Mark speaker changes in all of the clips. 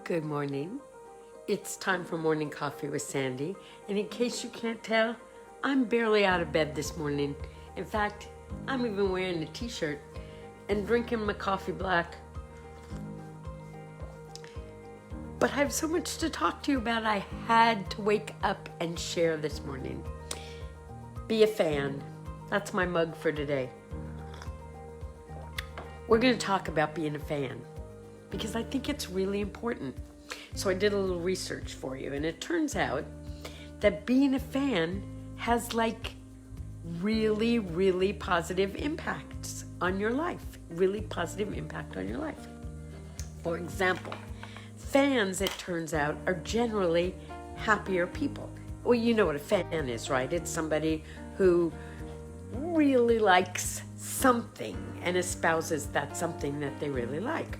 Speaker 1: Good morning. It's time for morning coffee with Sandy. And in case you can't tell, I'm barely out of bed this morning. In fact, I'm even wearing a t-shirt and drinking my coffee black. But I have so much to talk to you about, I had to wake up and share this morning. Be a fan. That's my mug for today. We're going to talk about being a fan, because I think it's really important. So I did a little research for you, and it turns out that being a fan has really, really positive impacts on your life. Really positive impact on your life. For example, fans, it turns out, are generally happier people. Well, you know what a fan is, right? It's somebody who really likes something and espouses that something that they really like.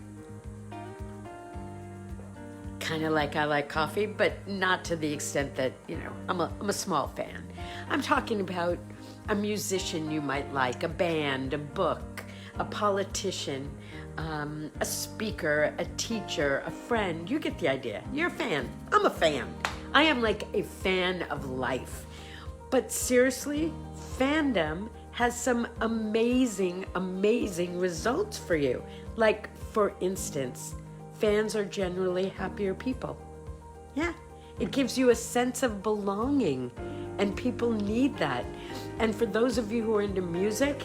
Speaker 1: Kind of like I like coffee, but not to the extent that, I'm a small fan. I'm talking about a musician you might like, a band, a book, a politician, a speaker, a teacher, a friend. You get the idea. You're a fan. I'm a fan. I am like a fan of life. But seriously, fandom has some amazing, amazing results for you. Like, for instance, fans are generally happier people. Yeah, it gives you a sense of belonging, and people need that. And for those of you who are into music,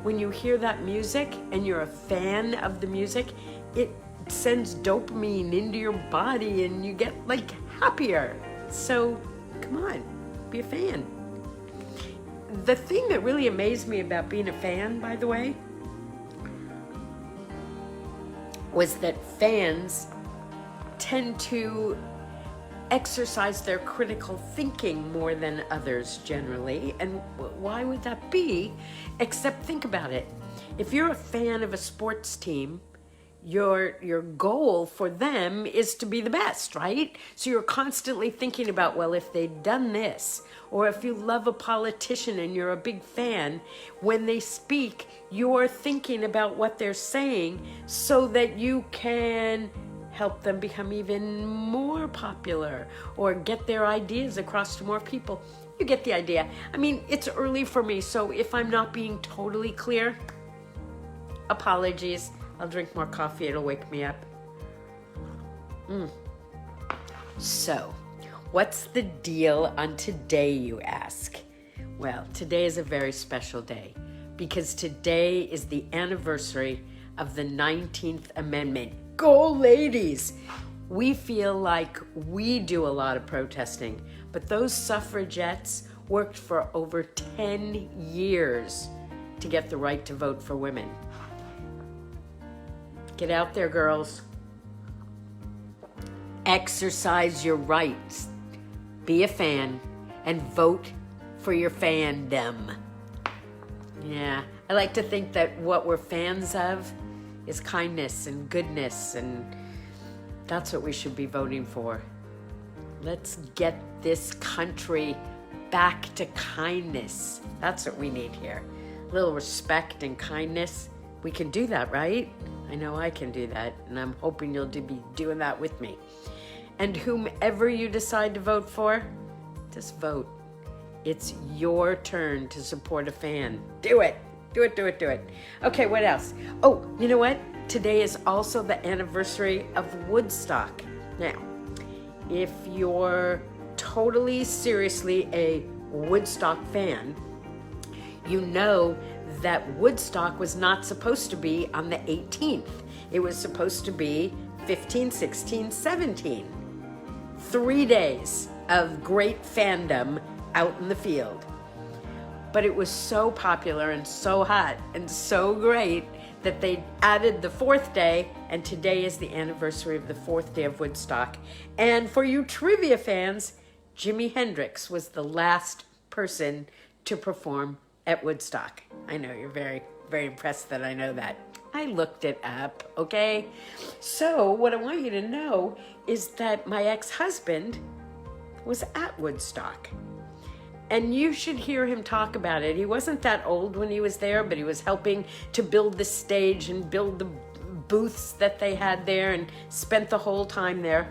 Speaker 1: when you hear that music and you're a fan of the music, it sends dopamine into your body and you get happier. So come on, be a fan. The thing that really amazed me about being a fan, by the way, was that fans tend to exercise their critical thinking more than others generally. And why would that be? Except think about it. If you're a fan of a sports team, your goal for them is to be the best, right? So you're constantly thinking about, well, if they'd done this, or if you love a politician and you're a big fan, when they speak, you're thinking about what they're saying so that you can help them become even more popular or get their ideas across to more people. You get the idea. I mean, it's early for me, so if I'm not being totally clear, apologies. I'll drink more coffee, it'll wake me up. So, what's the deal on today, you ask? Well, today is a very special day because today is the anniversary of the 19th Amendment. Go ladies! We feel like we do a lot of protesting, but those suffragettes worked for over 10 years to get the right to vote for women. Get out there, girls. Exercise your rights. Be a fan and vote for your fandom. Yeah, I like to think that what we're fans of is kindness and goodness, and that's what we should be voting for. Let's get this country back to kindness. That's what we need here. A little respect and kindness. We can do that, right? I know I can do that, and I'm hoping you'll be doing that with me. And whomever you decide to vote for, just vote. It's your turn to support a fan. Do it. Do it, do it, do it. Okay, what else? Oh, you know what? Today is also the anniversary of Woodstock. Now, if you're totally seriously a Woodstock fan, you know that Woodstock was not supposed to be on the 18th. It was supposed to be 15, 16, 17. 3 days of great fandom out in the field. But it was so popular and so hot and so great that they added the 4th day, and today is the anniversary of the 4th day of Woodstock. And for you trivia fans, Jimi Hendrix was the last person to perform at Woodstock. I know you're very, very impressed that I know that. I looked it up, okay? So what I want you to know is that my ex-husband was at Woodstock. And you should hear him talk about it. He wasn't that old when he was there, but he was helping to build the stage and build the booths that they had there and spent the whole time there.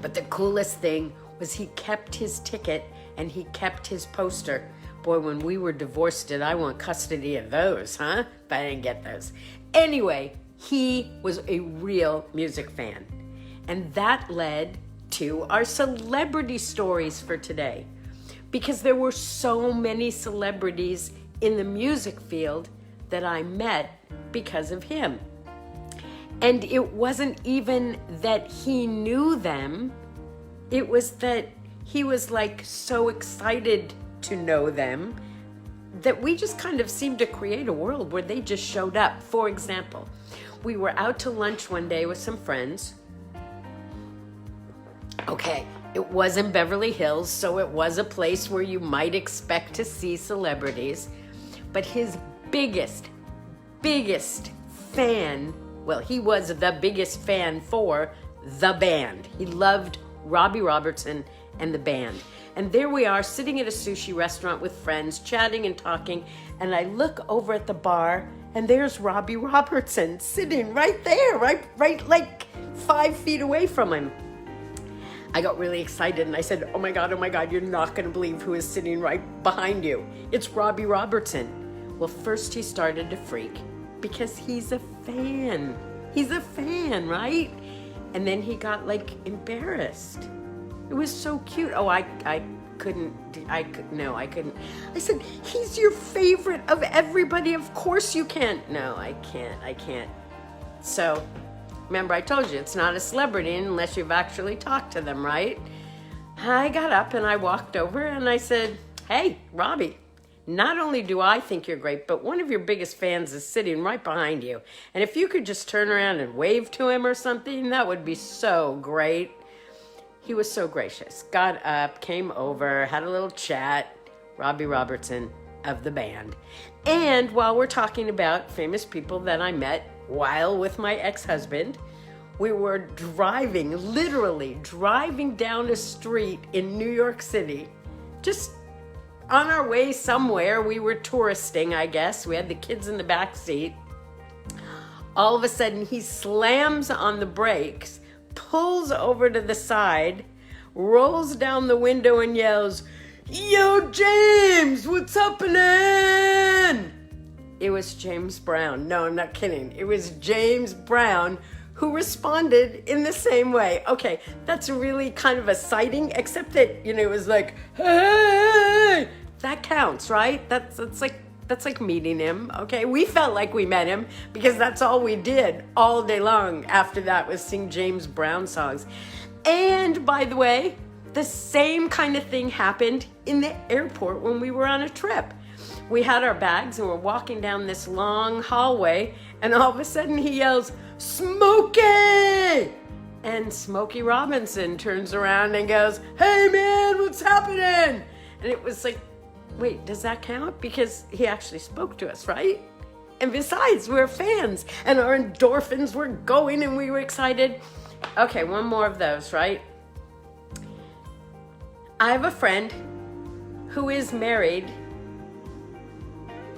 Speaker 1: But the coolest thing was he kept his ticket and he kept his poster. Boy, when we were divorced, did I want custody of those, huh? But I didn't get those. Anyway, he was a real music fan. And that led to our celebrity stories for today. Because there were so many celebrities in the music field that I met because of him. And it wasn't even that he knew them. It was that he was like so excited to know them that we just kind of seemed to create a world where they just showed up. For example, we were out to lunch one day with some friends. Okay, it was in Beverly Hills, so it was a place where you might expect to see celebrities. But his biggest fan, well, he was the biggest fan for the band. He loved Robbie Robertson and the band. And there we are sitting at a sushi restaurant with friends, chatting and talking. And I look over at the bar and there's Robbie Robertson sitting right there, right like 5 feet away from him. I got really excited and I said, oh my God, you're not gonna believe who is sitting right behind you. It's Robbie Robertson. Well, first he started to freak because he's a fan. He's a fan, right? And then he got like embarrassed. It was so cute. Oh, I couldn't. I said, he's your favorite of everybody. Of course you can't. No, I can't. So, remember I told you, it's not a celebrity unless you've actually talked to them, right? I got up and I walked over and I said, hey, Robbie, not only do I think you're great, but one of your biggest fans is sitting right behind you. And if you could just turn around and wave to him or something, that would be so great. He was so gracious. Got up, came over, had a little chat. Robbie Robertson of the band. And while we're talking about famous people that I met while with my ex-husband, we were literally driving down a street in New York City, just on our way somewhere. We were touristing, I guess. We had the kids in the back seat. All of a sudden, he slams on the brakes, pulls over to the side, rolls down the window and yells, "Yo, James, what's happening?" It was James Brown. No, I'm not kidding. It was James Brown who responded in the same way. Okay, that's really kind of a sighting, except that, it was like, hey, that counts, right? That's like meeting him, okay? We felt like we met him because that's all we did all day long after that was sing James Brown songs. And by the way, the same kind of thing happened in the airport when we were on a trip. We had our bags and we're walking down this long hallway and all of a sudden he yells, "Smokey!" And Smokey Robinson turns around and goes, "Hey man, what's happening?" And it was like, wait, does that count? Because he actually spoke to us, right? And besides, we're fans and our endorphins were going and we were excited. Okay, one more of those, right? I have a friend who is married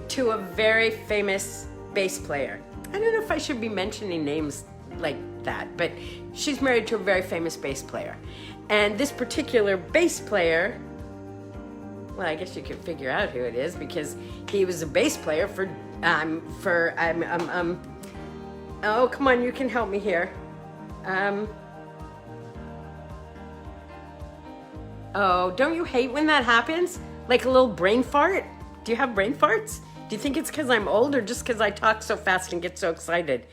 Speaker 1: to a very famous bass player. I don't know if I should be mentioning names like that, but she's married to a very famous bass player. And this particular bass player, well, I guess you can figure out who it is because he was a bass player oh, come on, you can help me here. Oh, don't you hate when that happens? Like a little brain fart? Do you have brain farts? Do you think it's because I'm old or just because I talk so fast and get so excited?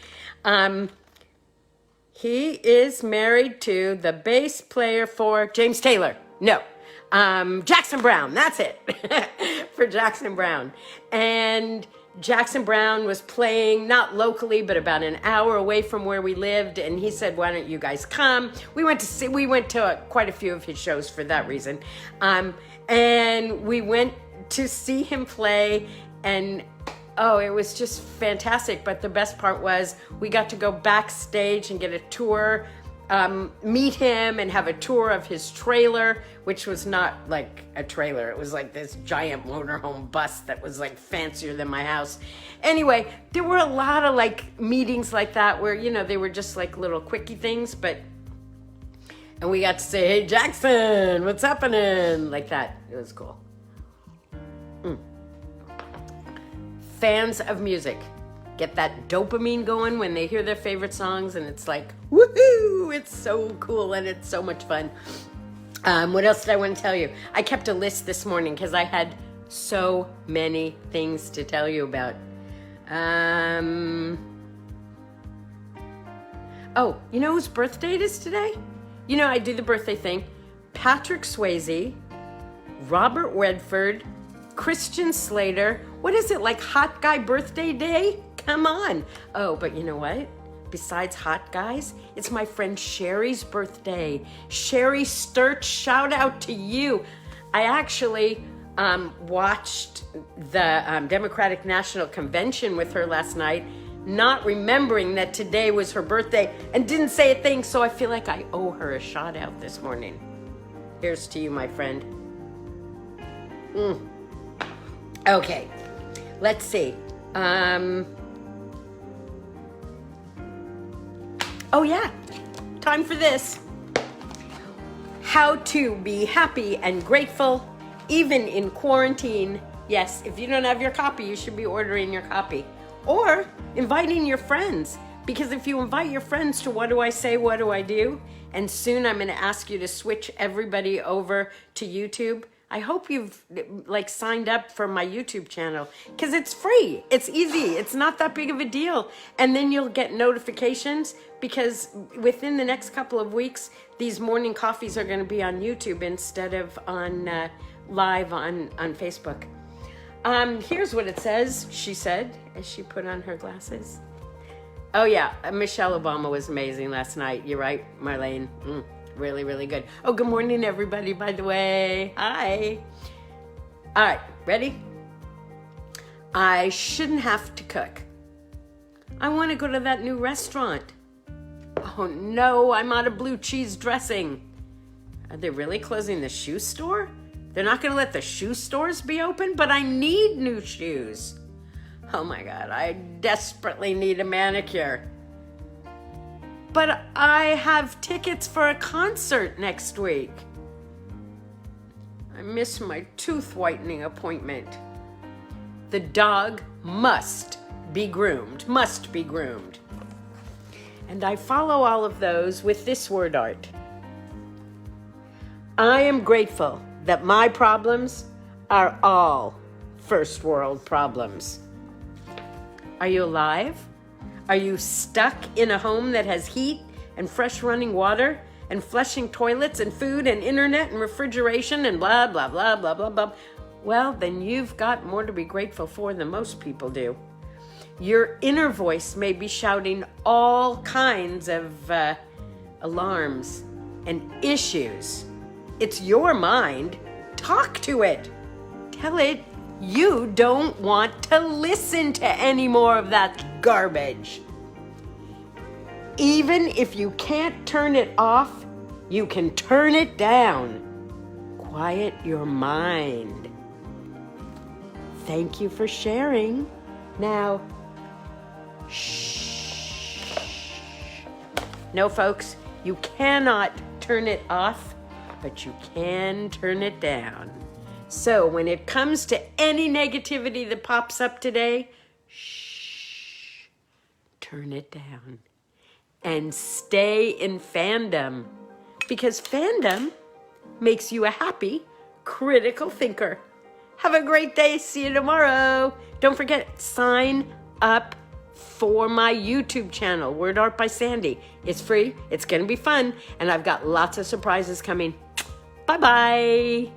Speaker 1: He is married to the bass player for James Taylor. No. Jackson Brown, that's it. For Jackson Brown. And Jackson Brown was playing not locally, but about an hour away from where we lived. And he said, "Why don't you guys come?" We went to quite a few of his shows for that reason. And we went to see him play, and oh, it was just fantastic. But the best part was we got to go backstage and get a tour meet him and have a tour of his trailer, which was not like a trailer. It was like this giant motorhome bus that was like fancier than my house. Anyway, there were a lot of like meetings like that where, you know, they were just like little quickie things, and we got to say, hey, Jackson, what's happening? Like that. It was cool. Fans of music get that dopamine going when they hear their favorite songs, and it's like, woohoo! It's so cool and it's so much fun. What else did I want to tell you? I kept a list this morning because I had so many things to tell you about. Oh, you know whose birthday it is today? You know, I do the birthday thing. Patrick Swayze, Robert Redford, Christian Slater. What is it, like hot guy birthday day? Come on. Oh, but you know what? Besides hot guys, it's my friend Sherry's birthday. Sherry Sturch, shout out to you. I actually watched the Democratic National Convention with her last night, not remembering that today was her birthday, and didn't say a thing, so I feel like I owe her a shout out this morning. Here's to you, my friend. Okay, let's see. Oh yeah, time for this. How to be happy and grateful even in quarantine. Yes, if you don't have your copy, you should be ordering your copy. Or inviting your friends. Because if you invite your friends to What Do I Say, What Do I Do? And soon I'm gonna ask you to switch everybody over to YouTube. I hope you've like signed up for my YouTube channel because it's free. It's easy. It's not that big of a deal. And then you'll get notifications because within the next couple of weeks, these morning coffees are going to be on YouTube instead of on live on Facebook. Here's what it says, she said, as she put on her glasses. Oh yeah, Michelle Obama was amazing last night. You're right, Marlene. Really, really good. Oh, good morning, everybody, by the way. Hi. All right, ready? I shouldn't have to cook. I want to go to that new restaurant. Oh, no, I'm out of blue cheese dressing. Are they really closing the shoe store? They're not going to let the shoe stores be open, but I need new shoes. Oh, my God, I desperately need a manicure. But I have tickets for a concert next week. I miss my tooth whitening appointment. The dog must be groomed, must be groomed. And I follow all of those with this word art. I am grateful that my problems are all first world problems. Are you alive? Are you stuck in a home that has heat and fresh running water and flushing toilets and food and internet and refrigeration and blah, blah, blah, blah, blah, blah? Well, then you've got more to be grateful for than most people do. Your inner voice may be shouting all kinds of alarms and issues. It's your mind. Talk to it. Tell it you don't want to listen to any more of that garbage. Even if you can't turn it off, you can turn it down. Quiet your mind. Thank you for sharing. Now, shh. No, folks, you cannot turn it off, but you can turn it down. So when it comes to any negativity that pops up today, shh, turn it down and stay in fandom, because fandom makes you a happy, critical thinker. Have a great day. See you tomorrow. Don't forget, sign up for my YouTube channel, Word Art by Sandye. It's free. It's going to be fun. And I've got lots of surprises coming. Bye-bye.